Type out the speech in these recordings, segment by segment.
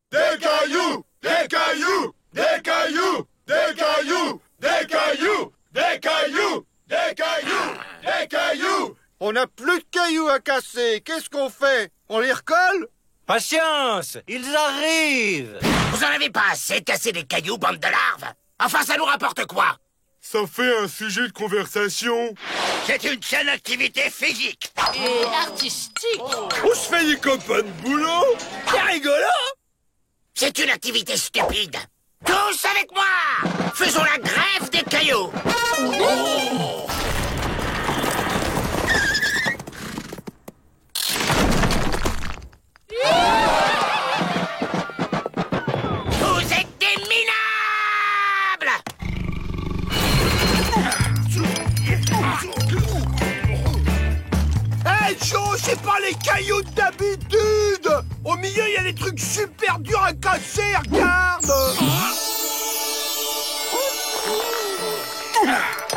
Des cailloux! Des cailloux! Des cailloux! Des cailloux! Des cailloux! Des cailloux! Des cailloux! Des cailloux! On n'a plus de cailloux à casser. Qu'est-ce qu'on fait? On les recolle? Patience, ils arrivent. Vous en avez pas assez de casser des cailloux, bande de larves? Enfin, ça nous rapporte quoi? Ça fait un sujet de conversation. C'est une seule activité physique. Et artistique. On se fait des copains de boulot. C'est rigolo. C'est une activité stupide. Tous avec moi. Faisons la grève des cailloux. Vous êtes des minables. Hey Joe, c'est pas les cailloux d'habitude. Au milieu, il y a des trucs super durs à casser, regarde.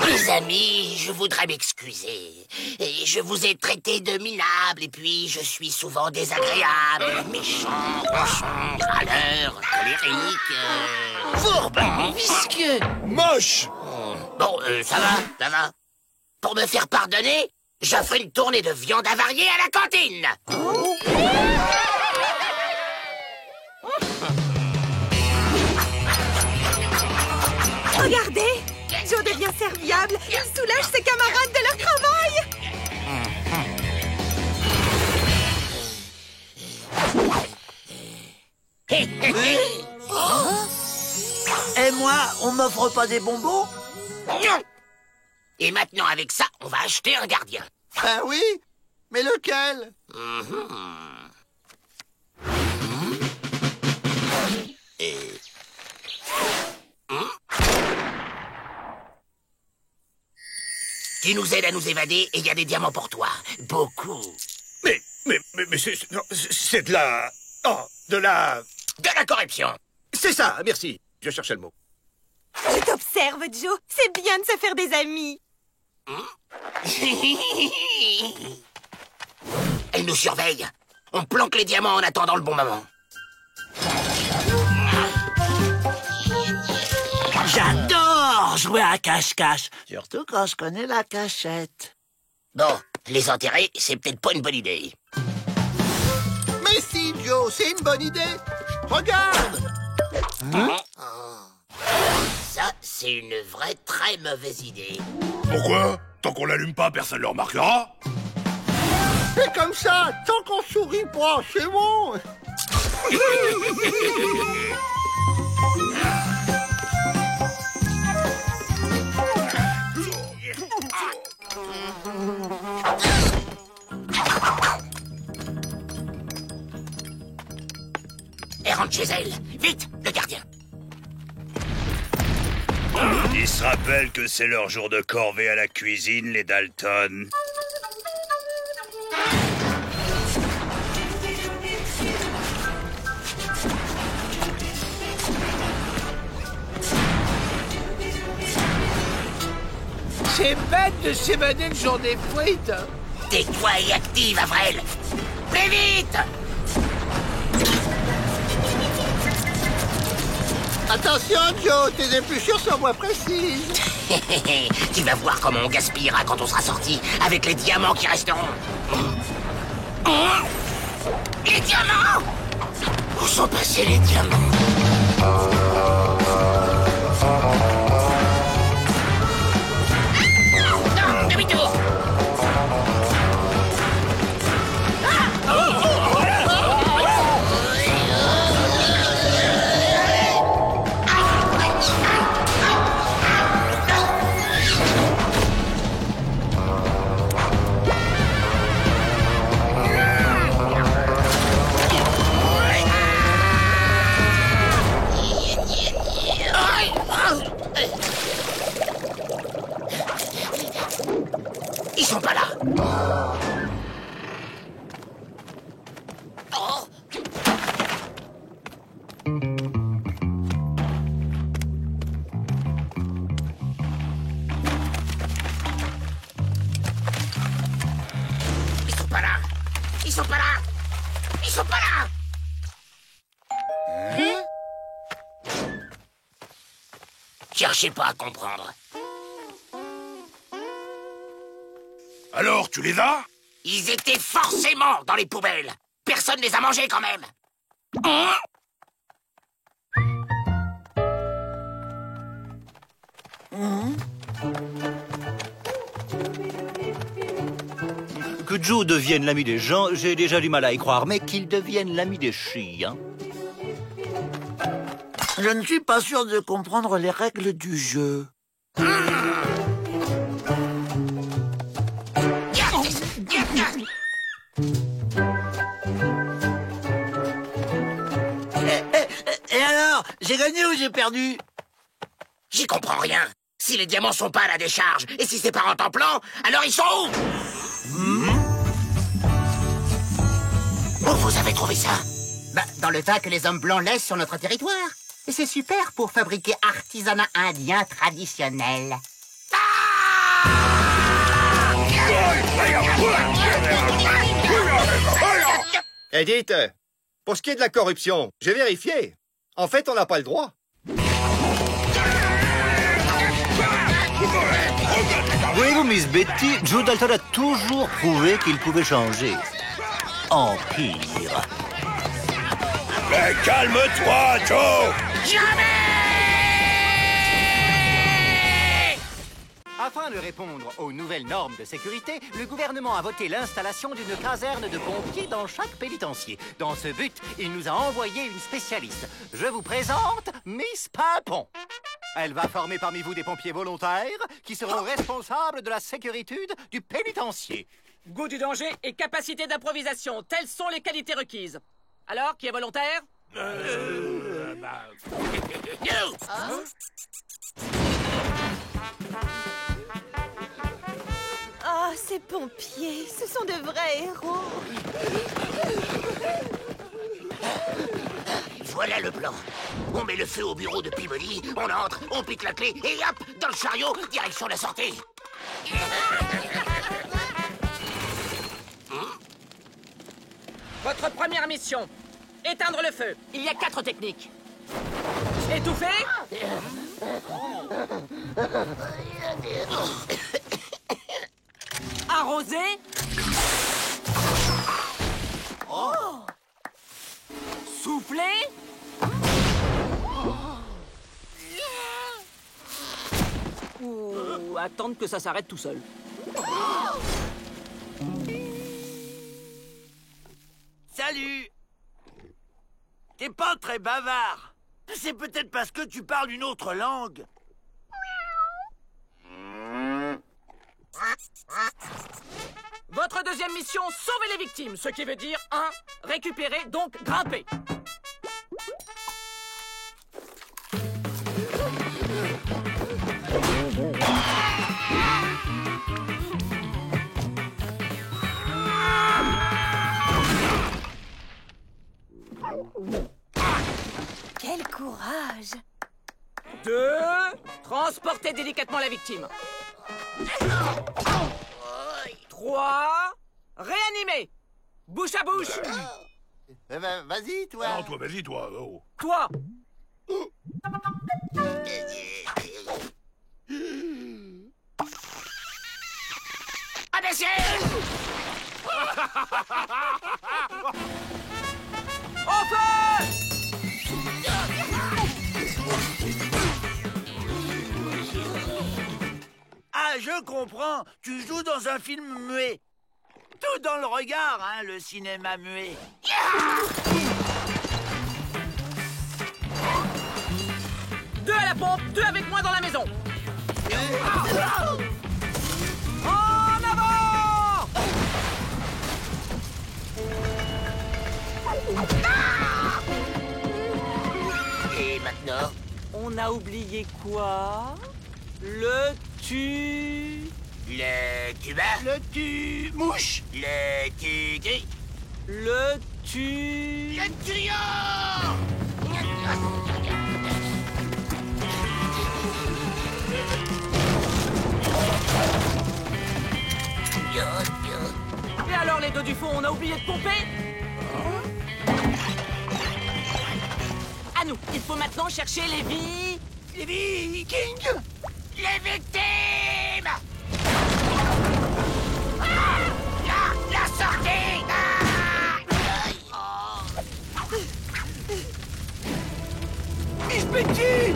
Les amis, je voudrais m'excuser. Et je vous ai traité de minable, et puis je suis souvent désagréable, méchant, cochon, râleur, colérique, fourbe, Visqueux. Moche. Bon, ça va. Pour me faire pardonner, j'offre une tournée de viande avariée à la cantine. Regardez, Joe devient serviable. Il soulage ses camarades de leur travail. Et moi, on m'offre pas des bonbons? Non. Et maintenant, avec ça, on va acheter un gardien. Ah oui? Mais lequel? Tu nous aides à nous évader et il y a des diamants pour toi. Beaucoup. Mais c'est de la... Oh, de la... De la corruption. C'est ça, merci. Je cherchais le mot. Je t'observe, Joe. C'est bien de se faire des amis. Elle nous surveille. On planque les diamants en attendant le bon moment. J'adore jouer à cache-cache, surtout quand je connais la cachette. Bon, les enterrer, c'est peut-être pas une bonne idée. Mais si, Joe, c'est une bonne idée. Regarde. Ça, c'est une vraie très mauvaise idée. Pourquoi? Tant qu'on l'allume pas, personne ne le remarquera. C'est comme ça, tant qu'on sourit pas, c'est bon. Elle rentre chez elle. Vite, le gardien. Ils se rappellent que c'est leur jour de corvée à la cuisine, les Dalton. C'est bête de s'évader le jour des frites. Tais-toi et active, Avril. Plus vite. Attention, Joe, tes épluchures sont moins précises. Tu vas voir comment on gaspillera quand on sera sorti avec les diamants qui resteront. Les diamants! Où sont passés les diamants? Non, demi-tour! Cherchez pas à comprendre. Alors, tu les as? Ils étaient forcément dans les poubelles. Personne les a mangés quand même. Hein? Que Joe devienne l'ami des gens, j'ai déjà du mal à y croire, mais qu'il devienne l'ami des chiens. Je ne suis pas sûr de comprendre les règles du jeu. Et alors, j'ai gagné ou j'ai perdu? J'y comprends rien. Si les diamants sont pas à la décharge, et si c'est pas en temps plan, alors ils sont où? Où vous avez trouvé ça? Bah, dans le tas que les hommes blancs laissent sur notre territoire. Et c'est super pour fabriquer artisanat indien traditionnel. Dites, pour ce qui est de la corruption, j'ai vérifié. En fait, on n'a pas le droit. Voyez-vous, Miss Betty, Joe Dalton a toujours prouvé qu'il pouvait changer. En pire. Mais calme-toi, Joe! Afin de répondre aux nouvelles normes de sécurité, le gouvernement a voté l'installation d'une caserne de pompiers dans chaque pénitencier. Dans ce but, il nous a envoyé une spécialiste. Je vous présente Miss Pimpon. Elle va former parmi vous des pompiers volontaires qui seront responsables de la sécurité du pénitencier. Goût du danger et capacité d'improvisation, telles sont les qualités requises. Alors, qui est volontaire? Oh, ces pompiers, ce sont de vrais héros. Voilà le plan. On met le feu au bureau de Peabody, on entre, on pique la clé et hop, dans le chariot, direction la sortie. Votre première mission, éteindre le feu. Il y a 4 techniques. Étouffer. Arroser. Oh. Souffler. Ou attendre que ça s'arrête tout seul. Salut! T'es pas très bavard. C'est peut-être parce que tu parles une autre langue. Votre deuxième mission, sauver les victimes. Ce qui veut dire 1. Récupérer, donc grimper. Quel courage! 2. Transporter délicatement la victime. 3. Réanimer. Bouche à bouche. Vas-y, toi. Non, toi, vas-y, toi. Oh. Toi. Imbécile! Au feu! Ah, je comprends. Tu joues dans un film muet. Tout dans le regard, hein, le cinéma muet. Deux à la pompe, 2 avec moi dans la maison. En avant! Et maintenant? On a oublié quoi? Le tu... Le tuba? Le tu-mouche. Le tu... Le tu... Le tuyau! Et alors les deux du fond, on a oublié de pomper? À nous, il faut maintenant chercher les Les Vikings! Les victimes! Ah, la sortie! Miss Betty!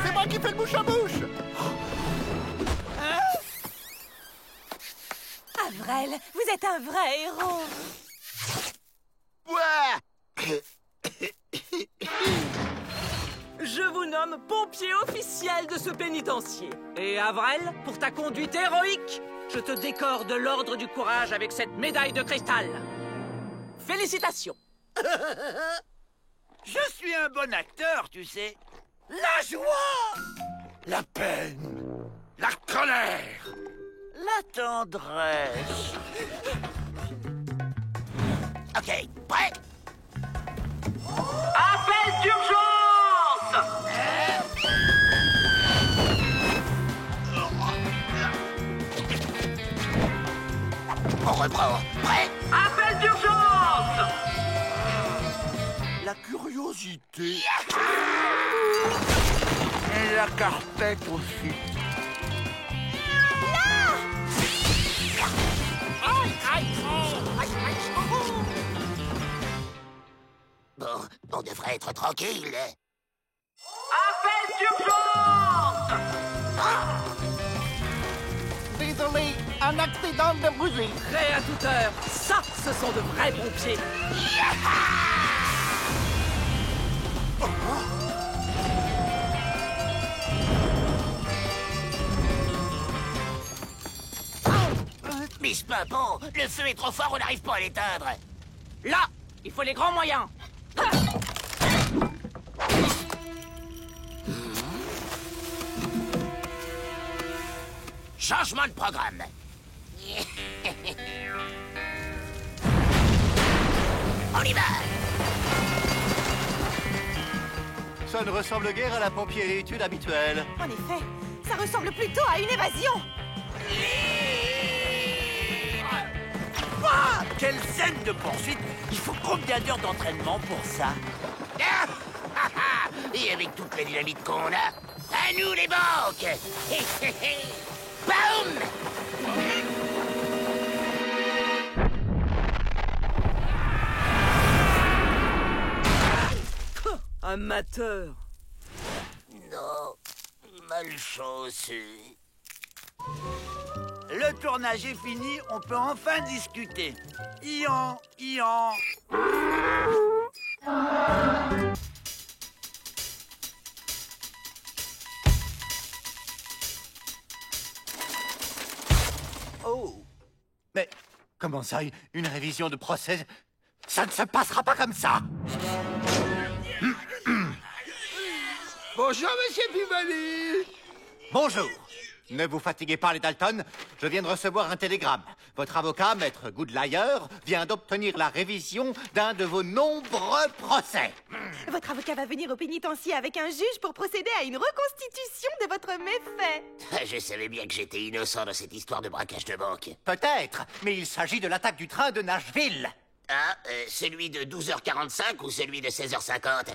C'est moi qui fais le bouche à bouche. Avrel, vous êtes un vrai héros. Je vous nomme pompier officiel de ce pénitencier. Et Avrel, pour ta conduite héroïque, je te décore de l'ordre du courage avec cette médaille de cristal. Félicitations. Je suis un bon acteur, tu sais. La joie! La peine. La colère. La tendresse. Ok, prêt? Appel d'urgence! On reprend. Prêt? Appel d'urgence! La curiosité. Et la carpette aussi. Bon, on devrait être tranquille. Appel d'urgence! Désolé, un accident de bougie. Prêt à toute heure. Ça, ce sont de vrais pompiers. Miss Pimpon, le feu est trop fort, on n'arrive pas à l'éteindre. Là, il faut les grands moyens. Changement de programme. On y va. Ça ne ressemble guère à la pompiéritude habituelle. En effet, ça ressemble plutôt à une évasion. Ah, quelle scène de poursuite! Il faut combien d'heures d'entraînement pour ça? Et avec toute la dynamite qu'on a, à nous les banques. Boum! Amateur. Non, malchanceux. Le tournage est fini, on peut enfin discuter. Ian, Ian. Oh. Mais comment ça, une révision de procès? Ça ne se passera pas comme ça. Bonjour, monsieur Pivali. Bonjour. Ne vous fatiguez pas, les Dalton. Je viens de recevoir un télégramme. Votre avocat, Maître Goodlier, vient d'obtenir la révision d'un de vos nombreux procès. Votre avocat va venir au pénitencier avec un juge pour procéder à une reconstitution de votre méfait. Je savais bien que j'étais innocent dans cette histoire de braquage de banque. Peut-être, mais il s'agit de l'attaque du train de Nashville. Ah, celui de 12h45 ou celui de 16h50?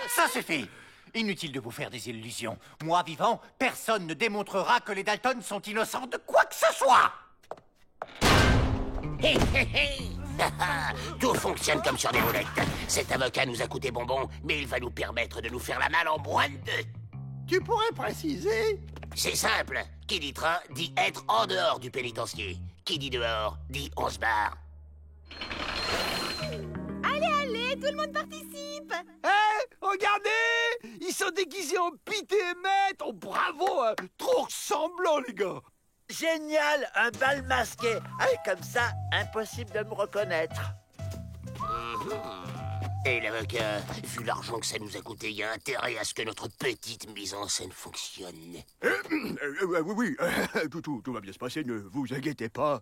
Ça suffit. Inutile de vous faire des illusions. Moi, vivant, personne ne démontrera que les Dalton sont innocents de quoi que ce soit. Tout fonctionne comme sur des roulettes. Cet avocat nous a coûté bonbon, mais il va nous permettre de nous faire la malle en moins de deux. Tu pourrais préciser? C'est simple. Qui dit train dit être en dehors du pénitencier. Qui dit dehors dit on se barre. Allez, tout le monde participe. Hé, regardez! Ils sont déguisés en Pete et Maître. Oh, bravo, hein. Trop ressemblant, les gars. Génial, un bal masqué. Ah, comme ça, impossible de me reconnaître. Et l'avocat, vu l'argent que ça nous a coûté, il y a intérêt à ce que notre petite mise en scène fonctionne. Oui, tout va bien se passer, ne vous inquiétez pas.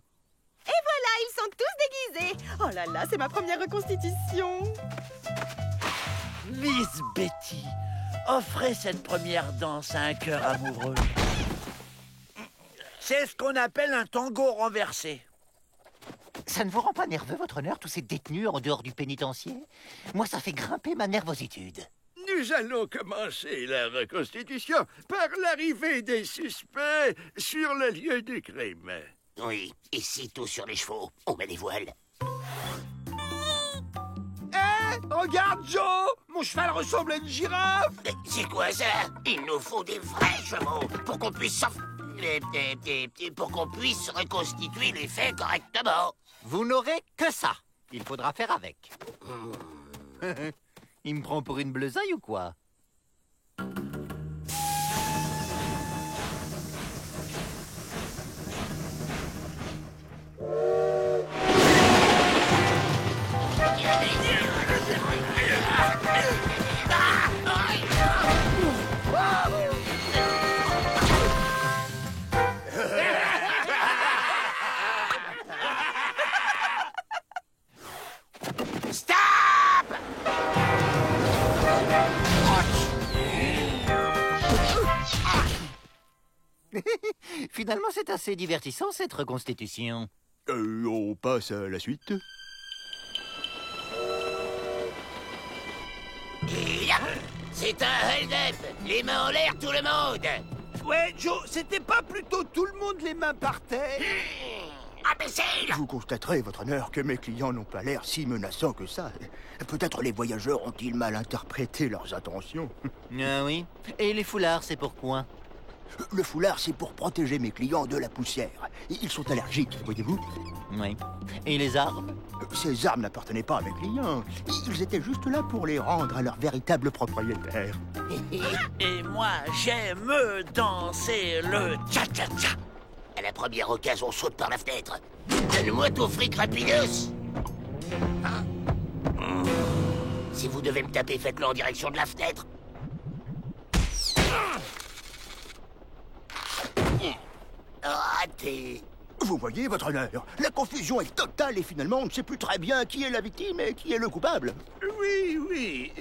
Et voilà, ils sont tous déguisés. Oh là là, c'est ma première reconstitution. Miss Betty, offrez cette première danse à un cœur amoureux. C'est ce qu'on appelle un tango renversé. Ça ne vous rend pas nerveux, votre honneur, tous ces détenus en dehors du pénitencier? Moi, ça fait grimper ma nervositude. Nous allons commencer la reconstitution par l'arrivée des suspects sur le lieu du crime. Oui, et sitôt sur les chevaux, on met les voiles. Regarde, Joe! Mon cheval ressemble à une girafe! C'est quoi ça? Il nous faut des vrais chevaux pour qu'on puisse pour qu'on puisse reconstituer les faits correctement. Vous n'aurez que ça. Il faudra faire avec. Il me prend pour une bleusaille ou quoi? Stop! Finalement, c'est assez divertissant, cette reconstitution. On passe à la suite. C'est un hold-up! Les mains en l'air, tout le monde! Ouais, Joe, c'était pas plutôt tout le monde les mains par terre? Imbécile! Vous constaterez, votre honneur, que mes clients n'ont pas l'air si menaçants que ça. Peut-être les voyageurs ont-ils mal interprété leurs intentions. Ah oui? Et les foulards, c'est pourquoi? Le foulard, c'est pour protéger mes clients de la poussière. Ils sont allergiques, voyez-vous? Oui. Et les armes? Ces armes n'appartenaient pas à mes clients. Ils étaient juste là pour les rendre à leur véritable propriétaire. Et moi, j'aime danser le cha-cha-cha. À la première occasion, on saute par la fenêtre. Donne-moi ton fric rapidos. Si vous devez me taper, faites-le en direction de la fenêtre. Raté. Vous voyez, votre honneur, la confusion est totale et finalement, on ne sait plus très bien qui est la victime et qui est le coupable. Oui,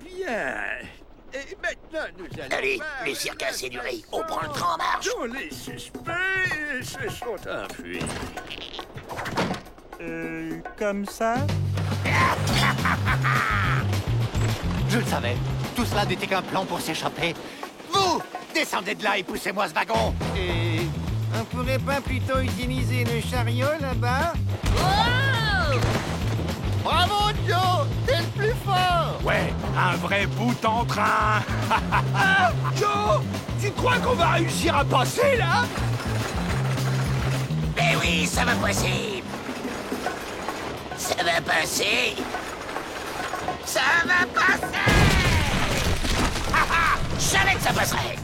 bien. Et maintenant, nous allons... Allez, le cirque a assez duré. On prend le train en marche. Tous les suspects se sont enfuis. Comme ça? Je le savais. Tout cela n'était qu'un plan pour s'échapper. Vous, descendez de là et poussez-moi ce wagon. Et on pourrait pas plutôt utiliser le chariot là-bas? Oh! Bravo, Joe! T'es le plus fort! Ouais, un vrai bout en train. Ah, Joe! Tu crois qu'on va réussir à passer, là? Mais oui, ça va passer. Ça va passer. Ça va passer. Je savais que ça passerait.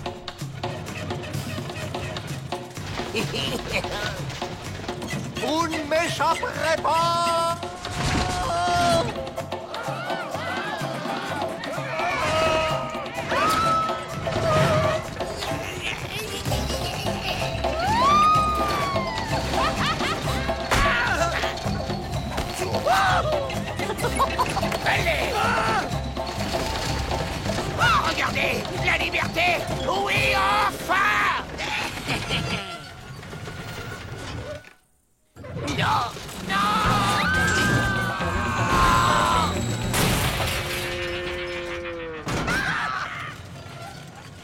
Vous ne m'échapperez pas! Allez! Oh, regardez! La liberté! Oui, enfin! Non! Non!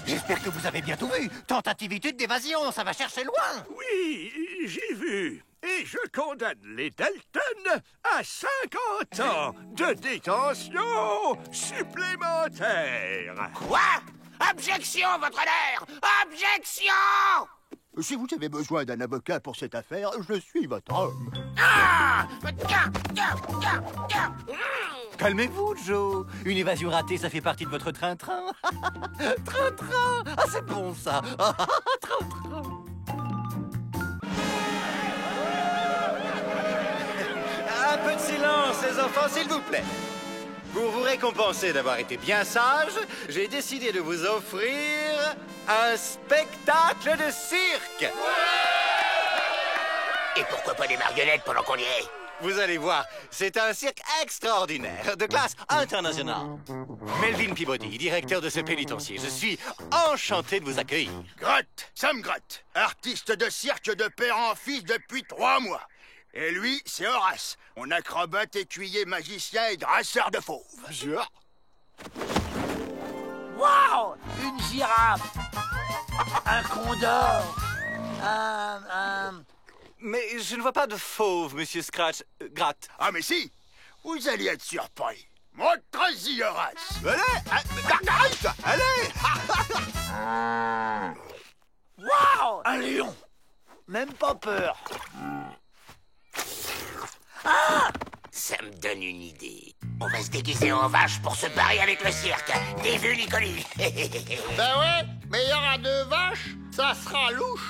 J'espère que vous avez bien tout vu. Tentativité d'évasion, ça va chercher loin. Oui, j'ai vu. Et je condamne les Dalton à 50 ans de détention supplémentaire. Quoi? Objection, votre honneur! Objection! Si vous avez besoin d'un avocat pour cette affaire, je suis votre homme. Ah! Calmez-vous, Joe. Une évasion ratée, ça fait partie de votre train-train. Train-train. Ah, c'est bon, ça. Train-train. Un peu de silence, les enfants, s'il vous plaît. Pour vous récompenser d'avoir été bien sages, j'ai décidé de vous offrir un spectacle de cirque. Et pourquoi pas des marionnettes pendant qu'on y est? Vous allez voir, c'est un cirque extraordinaire, de classe internationale. Melvin Peabody, directeur de ce pénitencier, je suis enchanté de vous accueillir. Grotte, Sam Grotte, artiste de cirque de père en fils depuis 3 mois. Et lui, c'est Horace, mon acrobate, écuyer, magicien et drasseur de fauves. Waouh! Une girafe! Un condor! Mais je ne vois pas de fauve, monsieur Scratch. Gratte. Ah, mais si! Vous allez être surpris. Montre-y, Horace! Allez! Waouh! Un lion! Même pas peur. Ah! Ça me donne une idée. On va se déguiser en vache pour se barrer avec le cirque. T'es vu, Nicoli? Ben ouais, mais il y aura 2 vaches, ça sera louche.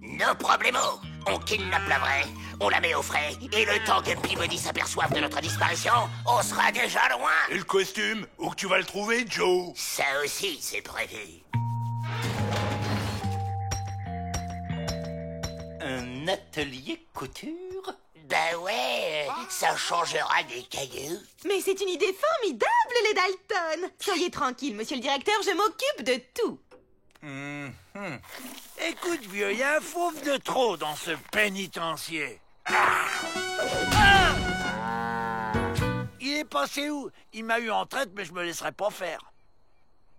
No problemo. On kidnappe la vraie, on la met au frais, et le temps que Peabody s'aperçoive de notre disparition, on sera déjà loin. Et le costume? Où que tu vas le trouver, Joe? Ça aussi, c'est prévu. Un atelier couture? Ben ouais, ça changera des cailloux. Mais c'est une idée formidable, les Dalton. Soyez tranquille, monsieur le directeur, je m'occupe de tout. Écoute, vieux, il y a un fauve de trop dans ce pénitencier. Il est passé où? Il m'a eu en traite, mais je me laisserai pas faire.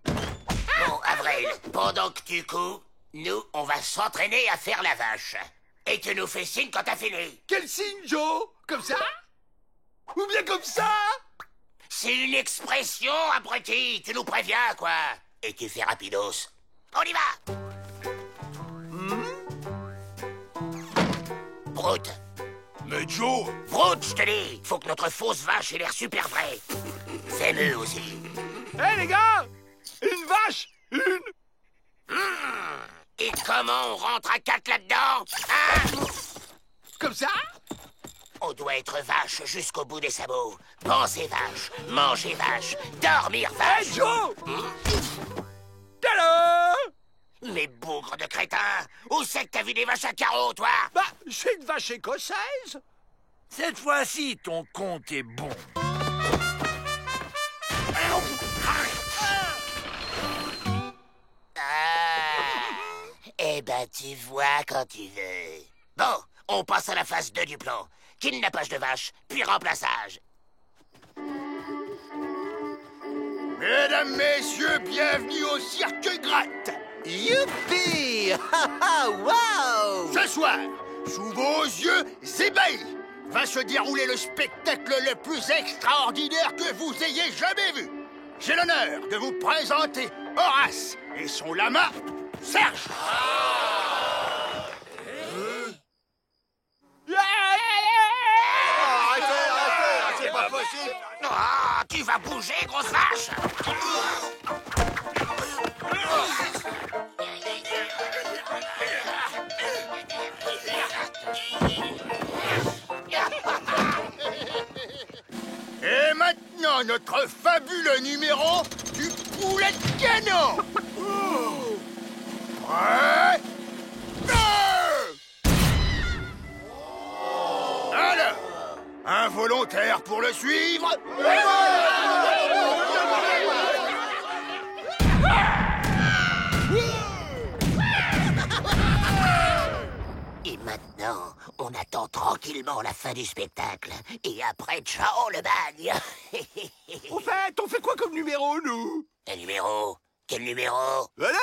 Bon, Avril, pendant que tu cours, nous, on va s'entraîner à faire la vache. Et tu nous fais signe quand t'as fini. Quel signe, Joe? Comme ça? Ou bien comme ça? C'est une expression, abruti. Tu nous préviens, quoi. Et tu fais rapidos. On y va. Brute. Mais Joe... Brute, je te dis. Faut que notre fausse vache ait l'air super vraie. Fais-le aussi. Hé, les gars! Une vache! Et comment on rentre à 4 là-dedans? Hein? Comme ça? On doit être vache jusqu'au bout des sabots. Penser vache, manger vache, dormir vache. Hey, Joe! Hello! Mais bougre de crétin! Où c'est que t'as vu des vaches à carreaux, toi? Bah, c'est une vache écossaise. Cette fois-ci, ton compte est bon. Eh ben, tu vois quand tu veux. Bon, on passe à la phase 2 du plan. Kidnappage de vache, puis remplaçage. Mesdames, messieurs, bienvenue au Cirque Gratte. Youpi! Wow! Ce soir, sous vos yeux ébahis, va se dérouler le spectacle le plus extraordinaire que vous ayez jamais vu. J'ai l'honneur de vous présenter Horace et son lama, Serge. Arrêtez, c'est pas possible. Ah, tu vas bouger, grosse vache. Et maintenant, notre fabuleux numéro du poulet de canon. Prêt? Alors, un volontaire pour le suivre? Et maintenant, on attend tranquillement la fin du spectacle. Et après, ciao le bagne. Au fait, on fait quoi comme numéro, nous? Un numéro? Quel numéro? Allez,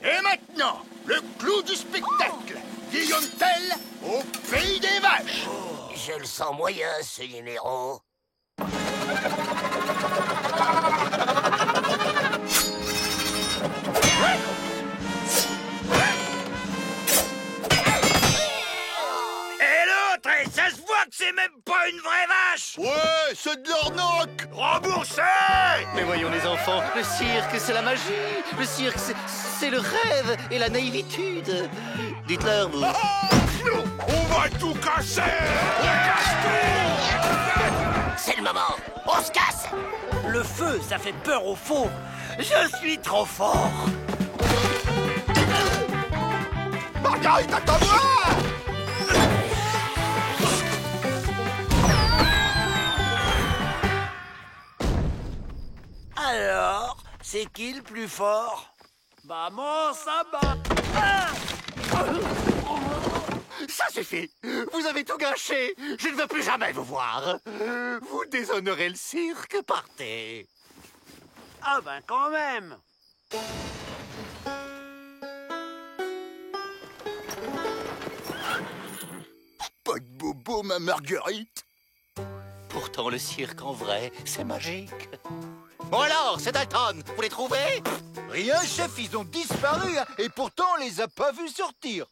Et maintenant, le clou du spectacle. Guillaume Tell au pays des vaches. Je le sens moyen, ce numéro. Et l'autre, ça se voit que c'est même pas une vraie vache. Ouais, c'est de l'arnaque. Remboursé. Mais voyons les enfants, le cirque c'est la magie. Le cirque c'est le rêve et la naïvitude. Dites-leur, vous. On va tout casser. On casse tout. C'est le moment. On se casse. Le feu, ça fait peur aux faux. Je suis trop fort. Marguerite, attends-moi. C'est qui le plus fort? Maman, ça bat. Ah! Ça suffit. Vous avez tout gâché. Je ne veux plus jamais vous voir. Vous déshonorez le cirque. Partez. Ah ben quand même. Pas de bobo, ma Marguerite. Pourtant, le cirque en vrai, c'est magique. Bon alors, c'est Dalton. Vous les trouvez? Rien, chef, ils ont disparu, hein, et pourtant on les a pas vus sortir.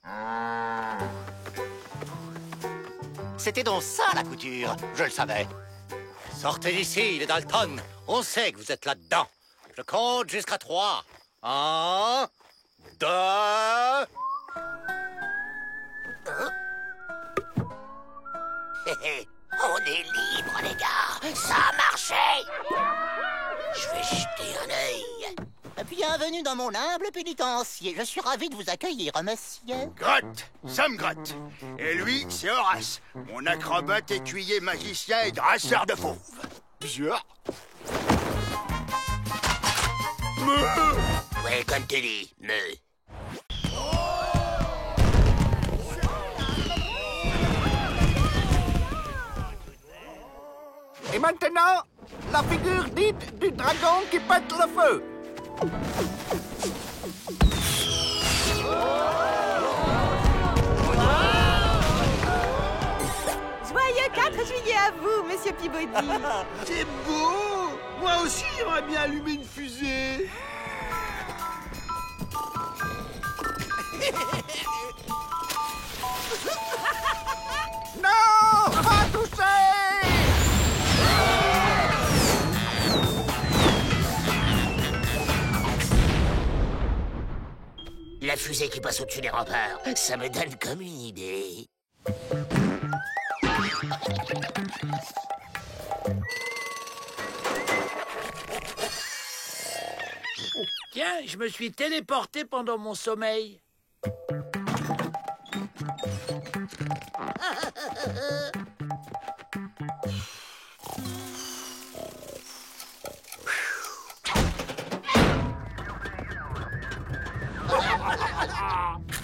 C'était donc ça, la couture. Je le savais. Sortez d'ici, les Dalton. On sait que vous êtes là-dedans. Je compte jusqu'à 3. 1, 2... On est libre, les gars. Ça a marché. Je vais jeter un œil. Bienvenue dans mon humble pénitencier. Je suis ravi de vous accueillir, monsieur. Grotte, Sam Grotte. Et lui, c'est Horace, mon acrobate, écuyer, magicien et drasseur de fauves. Bien. Ouais, comme tu dis, me. Et maintenant, la figure dite du dragon qui pète le feu. Joyeux 4 juillet à vous, monsieur Peabody. C'est beau. Moi aussi, j'aimerais bien allumer une fusée. Non, pas toucher. La fusée qui passe au-dessus des remparts, ça me donne comme une idée. Tiens, je me suis téléporté pendant mon sommeil.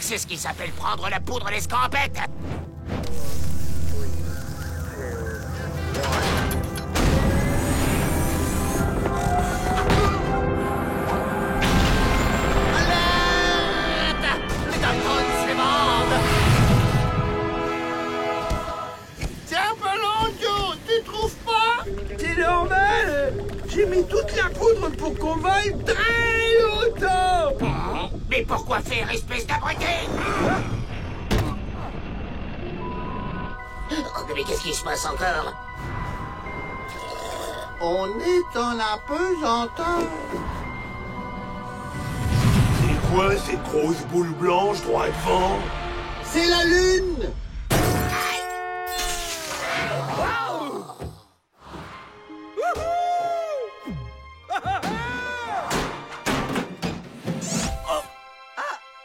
C'est ce qui s'appelle prendre la poudre à l'escampette. Les Dalton s'évadent. C'est un ballon, Joe, tu trouves pas? C'est normal. J'ai mis toute la poudre pour qu'on vaille très longtemps. Mais pourquoi faire, espèce d'abruti? Oh, mais qu'est-ce qui se passe encore? On est dans la pesanteur. C'est quoi ces grosses boules blanches droit devant? C'est la lune.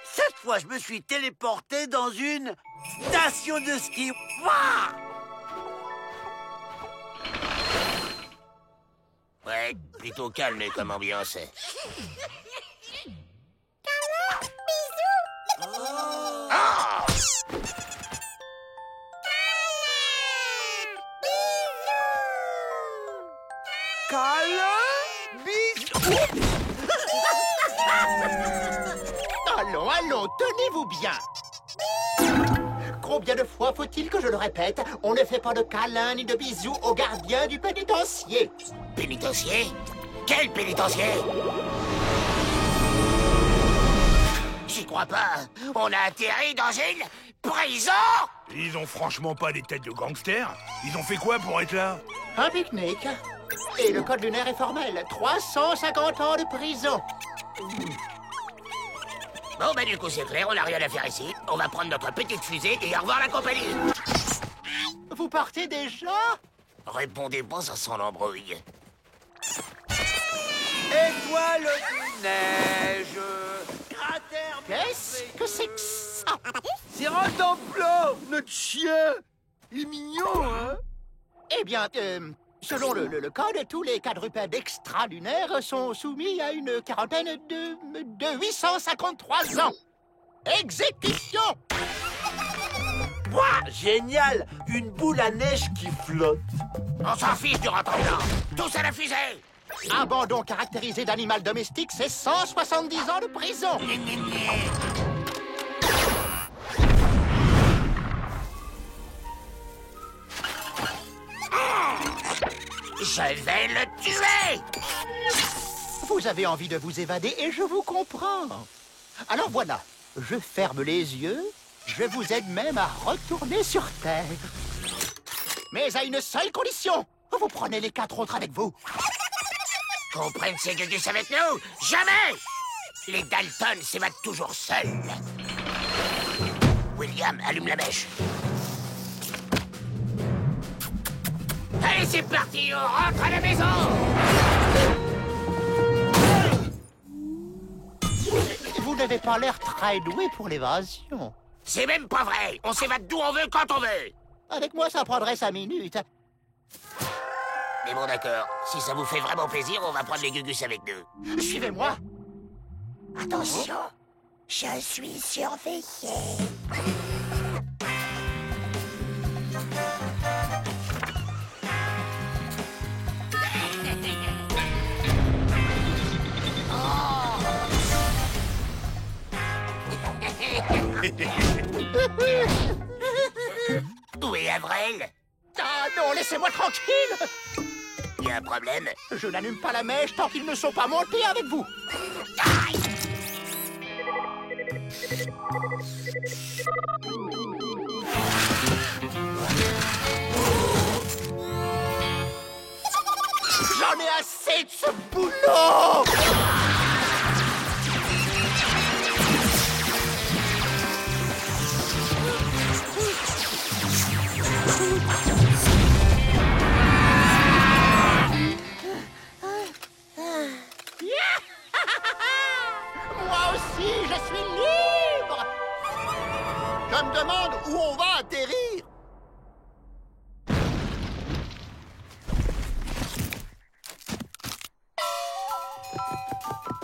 Cette fois, je me suis téléporté dans une station de ski. Wouah! Ouais, plutôt calme comme ambiance. Ah! Câlin, bisous. Allons, allons, tenez-vous bien. Combien de fois faut-il que je le répète? On ne fait pas de câlins ni de bisous aux gardiens du pénitencier. Pénitencier? Quel pénitencier? J'y crois pas. On a atterri dans une prison? Ils ont franchement pas des têtes de gangsters. Ils ont fait quoi pour être là? Un pique-nique. Et le code lunaire est formel. 350 ans de prison. Bon, bah du coup, c'est clair, on n'a rien à faire ici. On va prendre notre petite fusée et au revoir la compagnie. Vous partez déjà? Répondez pas, ça sent l'embrouille. Étoile de neige, cratère... Qu'est-ce que c'est que ça? C'est Rantanplan, notre chien. Il est mignon, hein? Eh bien, Selon le code, tous les quadrupèdes extralunaires sont soumis à une quarantaine de 853 ans. Exécution! Ouah, génial! Une boule à neige qui flotte. On s'en fiche du rentre-blanc. Tous à la fusée! Abandon caractérisé d'animal domestique, c'est 170 ans de prison. Je vais le tuer! Vous avez envie de vous évader et je vous comprends. Alors voilà, je ferme les yeux, je vous aide même à retourner sur Terre. Mais à une seule condition, vous prenez les 4 autres avec vous. Qu'on prenne ces gugus avec nous? Jamais! Les Dalton s'évadent toujours seuls. William, allume la mèche. Allez, c'est parti, on rentre à la maison! Vous n'avez pas l'air très doué pour l'évasion. C'est même pas vrai! On s'évade d'où on veut, quand on veut! Avec moi, ça prendrait 5 minutes. Mais bon, d'accord. Si ça vous fait vraiment plaisir, on va prendre les gugus avec nous. Suivez-moi. Attention, je suis surveillé. Où est Avril? Ah non, laissez-moi tranquille. Il y a un problème? Je n'allume pas la mèche tant qu'ils ne sont pas montés avec vous. Aïe! J'en ai assez de ce boulot! Moi aussi, je suis libre! Je me demande où on va atterrir.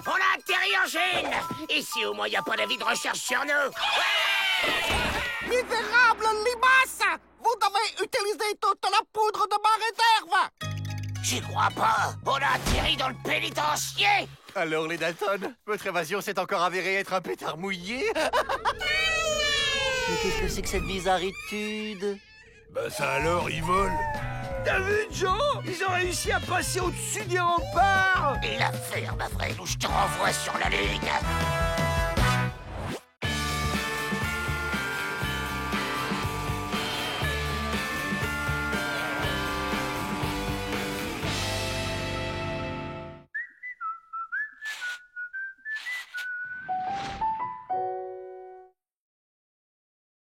On a atterri en Chine! Ici, au moins, il n'y a pas d'avis de recherche sur nous. Misérable limace! Vous devez utiliser toute la poudre de ma réserve! J'y crois pas! On a atterri dans le pénitencier! Alors, les Dalton, votre évasion s'est encore avérée être un pétard mouillé? Mais qu'est-ce que c'est que cette bizarritude? Bah ça alors, ils volent! T'as vu, Joe? Ils ont réussi à passer au-dessus des remparts! La ferme, Avril, ou je te renvoie sur la Lune!